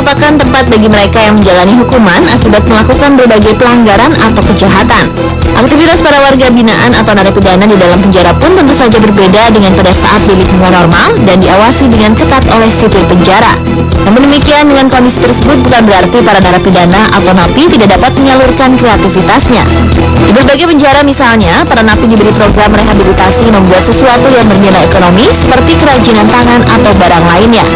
merupakan tempat bagi mereka yang menjalani hukuman akibat melakukan berbagai pelanggaran atau kejahatan. Aktivitas para warga binaan atau narapidana di dalam penjara pun tentu saja berbeda dengan pada saat di lingkungan normal dan diawasi dengan ketat oleh sipir penjara. Namun demikian, dengan kondisi tersebut bukan berarti para narapidana atau napi tidak dapat menyalurkan kreativitasnya. Di berbagai penjara misalnya, para napi diberi program rehabilitasi membuat sesuatu yang bernilai ekonomi seperti kerajinan tangan atau barang lainnya.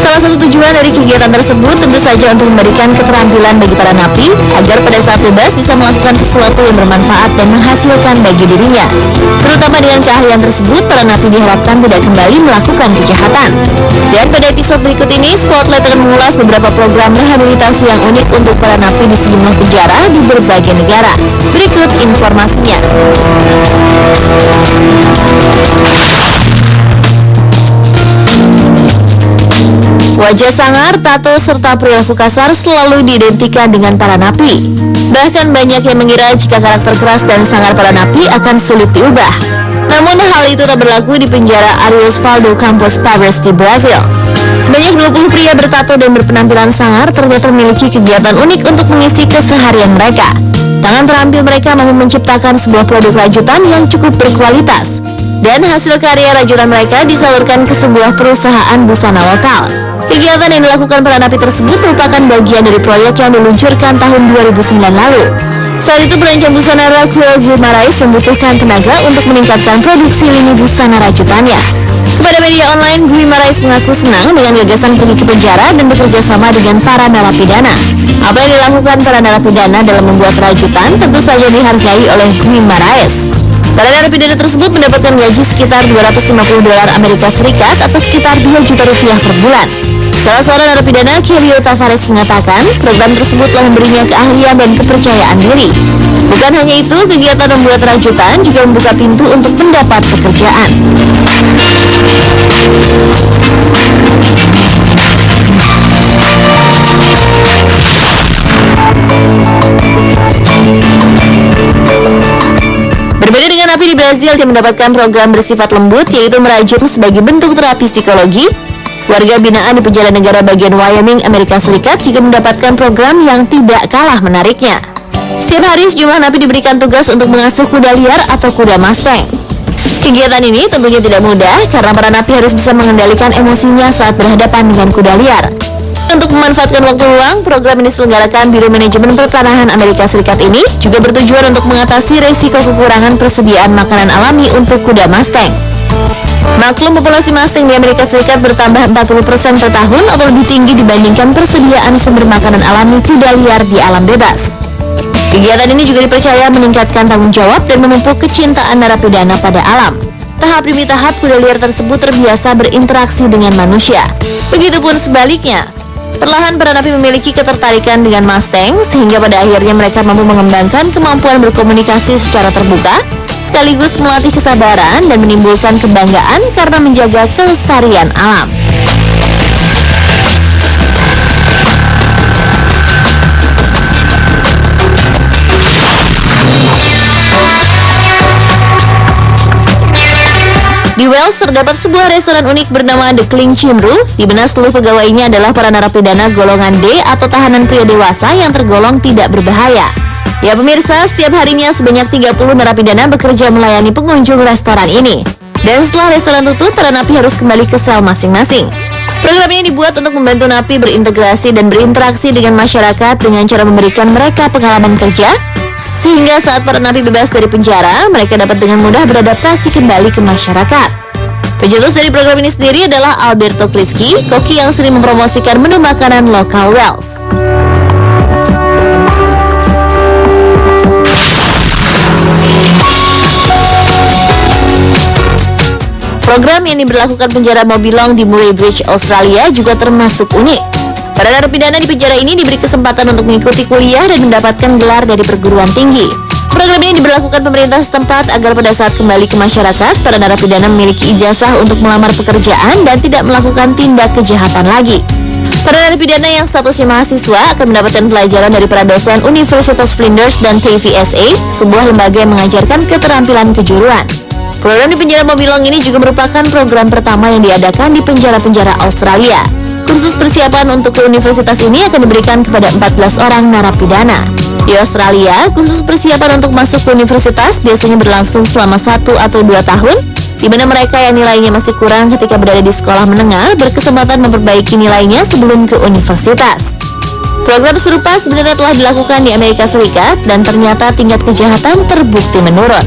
Salah satu tujuan dari kegiatan tersebut tentu saja untuk memberikan keterampilan bagi para napi agar pada saat bebas bisa melakukan sesuatu yang bermanfaat dan menghasilkan bagi dirinya. Terutama dengan keahlian tersebut, para napi diharapkan tidak kembali melakukan kejahatan. Dan pada episode berikut ini, Spotlight akan mengulas beberapa program rehabilitasi yang unik untuk para napi di sejumlah penjara di berbagai negara. Berikut informasinya. Wajah sangar, tato, serta perilaku kasar selalu diidentikan dengan para napi. Bahkan banyak yang mengira jika karakter keras dan sangar para napi akan sulit diubah. Namun hal itu tak berlaku di penjara Arius Valdo Campos Pabres di Brazil. Sebanyak 20 pria bertato dan berpenampilan sangar ternyata memiliki kegiatan unik untuk mengisi keseharian mereka. Tangan terampil mereka mampu menciptakan sebuah produk rajutan yang cukup berkualitas. Dan hasil karya rajutan mereka disalurkan ke sebuah perusahaan busana lokal. Kegiatan yang dilakukan para napi tersebut merupakan bagian dari proyek yang diluncurkan tahun 2009 lalu. Saat itu perancang busana Raquel Guimarães membutuhkan tenaga untuk meningkatkan produksi lini busana rajutannya. Kepada media online, Guimarães mengaku senang dengan gagasan pergi ke penjara dan bekerja sama dengan para narapidana. Apa yang dilakukan para narapidana dalam membuat rajutan tentu saja dihargai oleh Guimarães. Para narapidana tersebut mendapatkan gaji sekitar $250 Amerika Serikat atau sekitar 2 juta rupiah per bulan. Salah seorang narapidana, Kelio Tavares, mengatakan program tersebut telah memberinya keahlian dan kepercayaan diri. Bukan hanya itu, kegiatan membuat rajutan juga membuka pintu untuk mendapat pekerjaan. Berbeda dengan napi di Brazil yang mendapatkan program bersifat lembut, yaitu merajut sebagai bentuk terapi psikologi, warga binaan di penjara negara bagian Wyoming, Amerika Serikat juga mendapatkan program yang tidak kalah menariknya. Setiap hari sejumlah napi diberikan tugas untuk mengasuh kuda liar atau kuda Mustang. Kegiatan ini tentunya tidak mudah karena para napi harus bisa mengendalikan emosinya saat berhadapan dengan kuda liar. Untuk memanfaatkan waktu luang, program ini diselenggarakan Biro Manajemen Pertanahan Amerika Serikat ini juga bertujuan untuk mengatasi resiko kekurangan persediaan makanan alami untuk kuda Mustang. Maklum, populasi Mustang di Amerika Serikat bertambah 40% per tahun atau lebih tinggi dibandingkan persediaan sumber makanan alami kuda liar di alam bebas. Kegiatan ini juga dipercaya meningkatkan tanggung jawab dan memupuk kecintaan narapidana pada alam. Tahap demi tahap, kuda liar tersebut terbiasa berinteraksi dengan manusia. Begitupun sebaliknya. Perlahan para napi memiliki ketertarikan dengan Mustang sehingga pada akhirnya mereka mampu mengembangkan kemampuan berkomunikasi secara terbuka, sekaligus melatih kesabaran dan menimbulkan kebanggaan karena menjaga kelestarian alam. Di Wales terdapat sebuah restoran unik bernama The Cling Cymru, di mana seluruh pegawainya adalah para narapidana golongan D atau tahanan pria dewasa yang tergolong tidak berbahaya. Ya pemirsa, setiap harinya sebanyak 30 narapidana bekerja melayani pengunjung restoran ini. Dan setelah restoran tutup, para napi harus kembali ke sel masing-masing. Program ini dibuat untuk membantu napi berintegrasi dan berinteraksi dengan masyarakat dengan cara memberikan mereka pengalaman kerja, sehingga saat para napi bebas dari penjara, mereka dapat dengan mudah beradaptasi kembali ke masyarakat. Pencetus dari program ini sendiri adalah Alberto Prisky, koki yang sering mempromosikan menu makanan lokal Wales. Program yang diberlakukan penjara Mobilong di Murray Bridge, Australia juga termasuk unik. Para narapidana di penjara ini diberi kesempatan untuk mengikuti kuliah dan mendapatkan gelar dari perguruan tinggi. Program ini diberlakukan pemerintah setempat agar pada saat kembali ke masyarakat, para narapidana memiliki ijazah untuk melamar pekerjaan dan tidak melakukan tindak kejahatan lagi. Para narapidana yang statusnya mahasiswa akan mendapatkan pelajaran dari para dosen Universitas Flinders dan TVSA, sebuah lembaga yang mengajarkan keterampilan kejuruan. Program di penjara Mobilong ini juga merupakan program pertama yang diadakan di penjara-penjara Australia. Kursus persiapan untuk ke universitas ini akan diberikan kepada 14 orang narapidana. Di Australia, kursus persiapan untuk masuk ke universitas biasanya berlangsung selama 1 atau 2 tahun, di mana mereka yang nilainya masih kurang ketika berada di sekolah menengah berkesempatan memperbaiki nilainya sebelum ke universitas. Program serupa sebenarnya telah dilakukan di Amerika Serikat dan ternyata tingkat kejahatan terbukti menurun.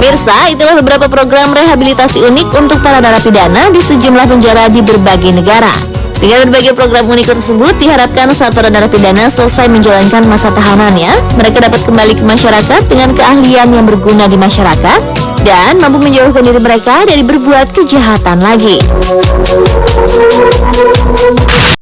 Pemirsa, itulah beberapa program rehabilitasi unik untuk para narapidana di sejumlah penjara di berbagai negara. Dengan berbagai program unik tersebut, diharapkan saat para narapidana selesai menjalankan masa tahanannya, mereka dapat kembali ke masyarakat dengan keahlian yang berguna di masyarakat dan mampu menjauhkan diri mereka dari berbuat kejahatan lagi.